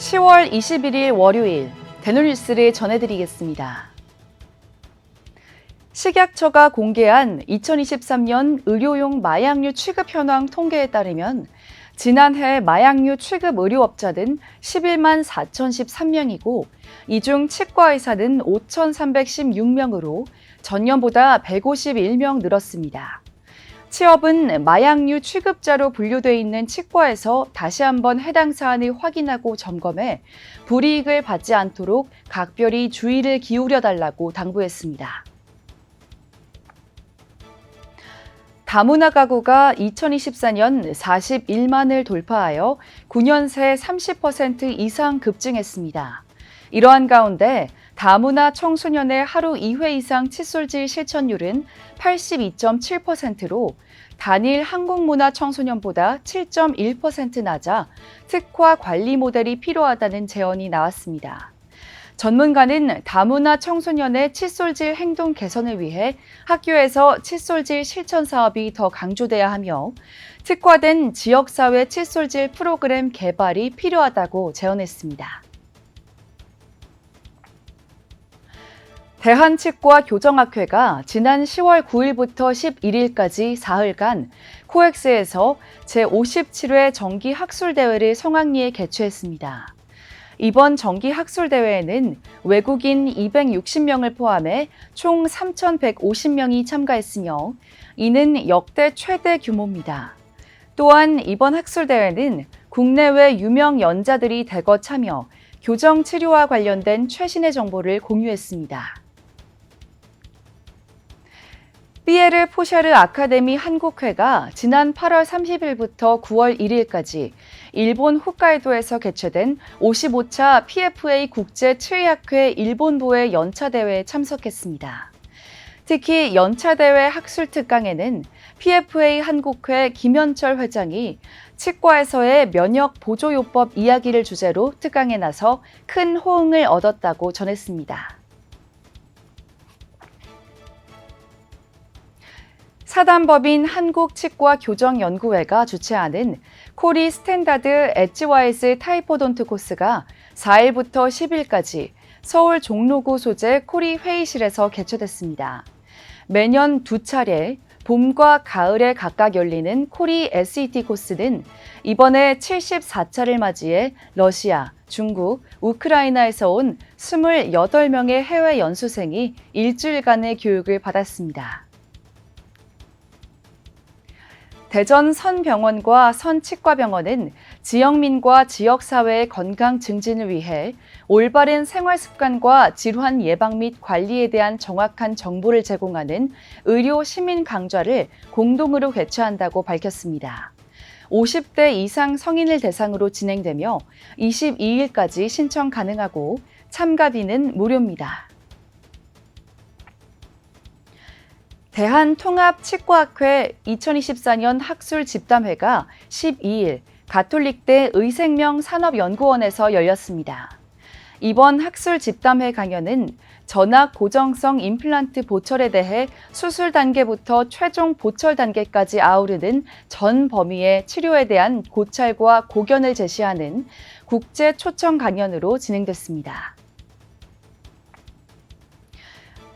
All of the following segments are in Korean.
10월 21일 월요일 대놀뉴스를 전해드리겠습니다. 식약처가 공개한 2023년 의료용 마약류 취급 현황 통계에 따르면 지난해 마약류 취급 의료업자는 11만 4,013명이고 이 중 치과의사는 5,316명으로 전년보다 151명 늘었습니다. 취업은 마약류 취급자로 분류돼 있는 치과에서 다시 한번 해당 사안을 확인하고 점검해 불이익을 받지 않도록 각별히 주의를 기울여달라고 당부했습니다. 다문화 가구가 2024년 41만을 돌파하여 9년 새 30% 이상 급증했습니다. 이러한 가운데 다문화 청소년의 하루 2회 이상 칫솔질 실천율은 82.7%로 단일 한국문화 청소년보다 7.1% 낮아 특화 관리 모델이 필요하다는 제언이 나왔습니다. 전문가는 다문화 청소년의 칫솔질 행동 개선을 위해 학교에서 칫솔질 실천 사업이 더 강조돼야 하며 특화된 지역사회 칫솔질 프로그램 개발이 필요하다고 제언했습니다. 대한치과교정학회가 지난 10월 9일부터 11일까지 사흘간 코엑스에서 제57회 정기학술대회를 성황리에 개최했습니다. 이번 정기학술대회에는 외국인 260명을 포함해 총 3,150명이 참가했으며 이는 역대 최대 규모입니다. 또한 이번 학술대회는 국내외 유명 연자들이 대거 참여, 교정 치료와 관련된 최신의 정보를 공유했습니다. 피에르 포샤르 아카데미 한국회가 지난 8월 30일부터 9월 1일까지 일본 홋카이도에서 개최된 55차 PFA 국제치의학회 일본부의 연차대회에 참석했습니다. 특히 연차대회 학술특강에는 PFA 한국회 김현철 회장이 치과에서의 면역 보조요법 이야기를 주제로 특강에 나서 큰 호응을 얻었다고 전했습니다. 사단법인 한국치과교정연구회가 주최하는 코리 스탠다드 엣지와이즈 타이포돈트 코스가 4일부터 10일까지 서울 종로구 소재 코리 회의실에서 개최됐습니다. 매년 두 차례 봄과 가을에 각각 열리는 코리 SET 코스는 이번에 74차를 맞이해 러시아, 중국, 우크라이나에서 온 28명의 해외 연수생이 일주일간의 교육을 받았습니다. 대전 선병원과 선치과병원은 지역민과 지역사회의 건강 증진을 위해 올바른 생활습관과 질환 예방 및 관리에 대한 정확한 정보를 제공하는 의료 시민 강좌를 공동으로 개최한다고 밝혔습니다. 50대 이상 성인을 대상으로 진행되며 22일까지 신청 가능하고 참가비는 무료입니다. 대한통합치과학회 2024년 학술 집담회가 12일 가톨릭대 의생명 산업연구원에서 열렸습니다. 이번 학술 집담회 강연은 전악 고정성 임플란트 보철에 대해 수술 단계부터 최종 보철 단계까지 아우르는 전 범위의 치료에 대한 고찰과 고견을 제시하는 국제 초청 강연으로 진행됐습니다.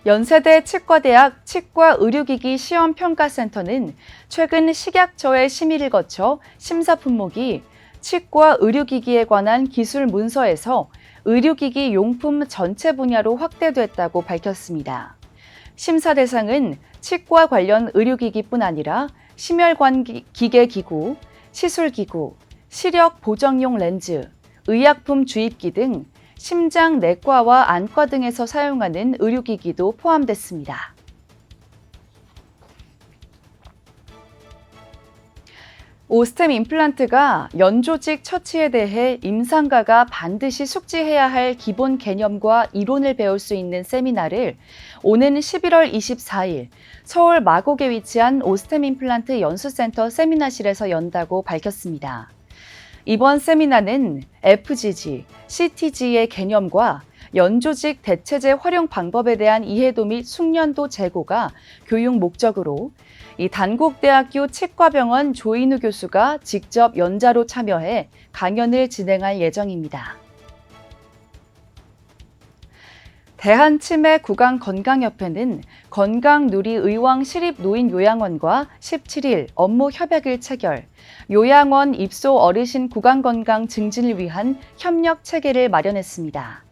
연세대 치과대학 치과의료기기 시험평가센터는 최근 식약처의 심의를 거쳐 심사 품목이 치과의료기기에 관한 기술 문서에서 의료기기 용품 전체 분야로 확대됐다고 밝혔습니다. 심사 대상은 치과 관련 의료기기뿐 아니라 심혈관 기계기구, 시술기구, 시력 보정용 렌즈, 의약품 주입기 등 심장 내과와 안과 등에서 사용하는 의료기기도 포함됐습니다. 오스템 임플란트가 연조직 처치에 대해 임상가가 반드시 숙지해야 할 기본 개념과 이론을 배울 수 있는 세미나를 오는 11월 24일 서울 마곡에 위치한 오스템 임플란트 연수센터 세미나실에서 연다고 밝혔습니다. 이번 세미나는 FGG, CTG의 개념과 연조직 대체제 활용 방법에 대한 이해도 및 숙련도 제고가 교육 목적으로 이 단국대학교 치과병원 조인우 교수가 직접 연자로 참여해 강연을 진행할 예정입니다. 대한치매구강건강협회는 건강누리의왕시립노인요양원과 17일 업무 협약을 체결, 요양원 입소 어르신 구강건강 증진을 위한 협력 체계를 마련했습니다.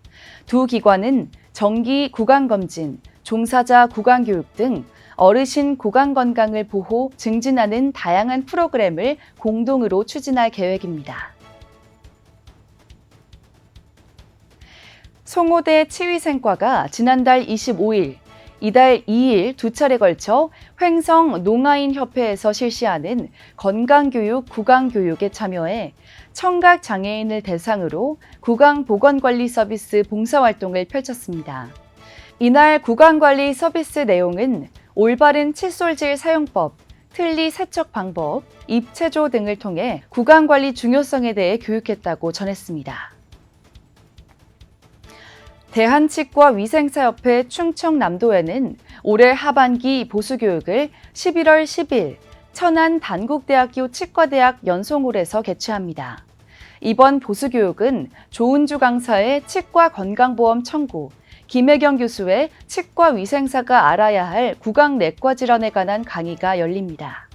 두 기관은 정기 구강검진, 종사자 구강교육 등 어르신 구강건강을 보호, 증진하는 다양한 프로그램을 공동으로 추진할 계획입니다. 송호대 치위생과가 지난달 25일, 이달 2일 두 차례 걸쳐 횡성 농아인협회에서 실시하는 건강교육, 구강교육에 참여해 청각장애인을 대상으로 구강보건관리 서비스 봉사활동을 펼쳤습니다. 이날 구강관리 서비스 내용은 올바른 칫솔질 사용법, 틀니 세척 방법, 입체조 등을 통해 구강관리 중요성에 대해 교육했다고 전했습니다. 대한치과위생사협회 충청남도에는 올해 하반기 보수교육을 11월 10일 천안단국대학교 치과대학 연송홀에서 개최합니다. 이번 보수교육은 조은주 강사의 치과건강보험 청구, 김혜경 교수의 치과위생사가 알아야 할 구강내과 질환에 관한 강의가 열립니다.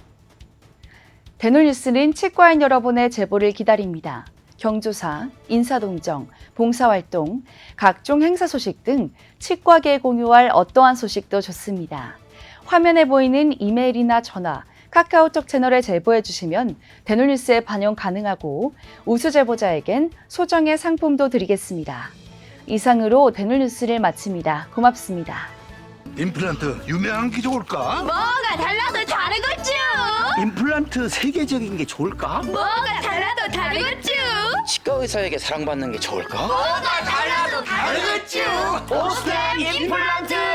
대놀뉴스는 치과인 여러분의 제보를 기다립니다. 경조사, 인사동정, 봉사활동, 각종 행사 소식 등 치과계에 공유할 어떠한 소식도 좋습니다. 화면에 보이는 이메일이나 전화, 카카오톡 채널에 제보해 주시면 대놀뉴스에 반영 가능하고 우수 제보자에겐 소정의 상품도 드리겠습니다. 이상으로 대놀뉴스를 마칩니다. 고맙습니다. 임플란트 유명한 게 좋을까? 뭐가 달라도 다르겠죠. 임플란트 세계적인 게 좋을까? 뭐가 달라도 다르겠죠. 치과 의사에게 사랑받는 게 좋을까? 뭐가 달라도 다르겠죠. 오스템 임플란트